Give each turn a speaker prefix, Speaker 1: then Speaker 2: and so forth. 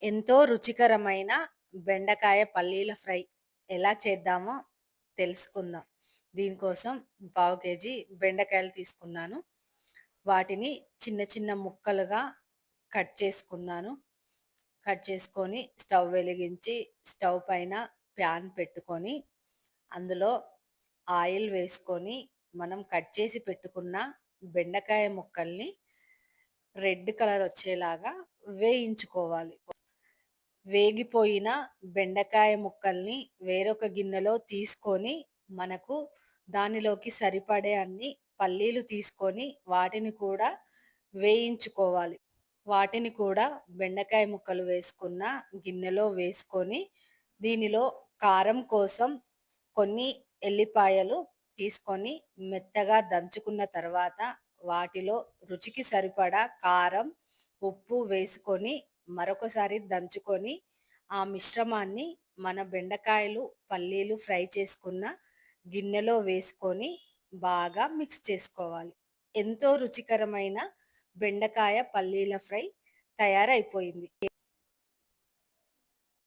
Speaker 1: ఎంతో రుచికరమైన బెండకాయ పల్లీల ఫ్రై ఎలా చేద్దామో తెలుసుకుందాం. దీనికోసం పావు కేజీ బెండకాయలు తీసుకున్నాను. వాటిని చిన్న చిన్న ముక్కలుగా కట్ చేసుకున్నాను. కట్ చేసుకొని స్టవ్ వెలిగించి స్టవ్ పైన ప్యాన్ పెట్టుకొని అందులో ఆయిల్ వేసుకొని మనం కట్ చేసి పెట్టుకున్న బెండకాయ ముక్కల్ని రెడ్ కలర్ వచ్చేలాగా వేయించుకోవాలి. వేగిపోయిన బెండకాయ ముక్కల్ని వేరొక గిన్నెలో తీసుకొని మనకు దానిలోకి సరిపడే అన్ని పల్లీలు తీసుకొని వాటిని కూడా వేయించుకోవాలి. వాటిని కూడా బెండకాయ ముక్కలు వేసుకున్న గిన్నెలో వేసుకొని దీనిలో కారం కోసం కొన్ని ఎల్లిపాయలు తీసుకొని మెత్తగా దంచుకున్న తర్వాత వాటిలో రుచికి సరిపడా కారం, ఉప్పు వేసుకొని మరొకసారి దంచుకొని ఆ మిశ్రమాన్ని మన బెండకాయలు, పల్లీలు ఫ్రై చేసుకున్న గిన్నెలో వేసుకొని బాగా మిక్స్ చేసుకోవాలి. ఎంతో రుచికరమైన బెండకాయ పల్లీల ఫ్రై తయారైపోయింది.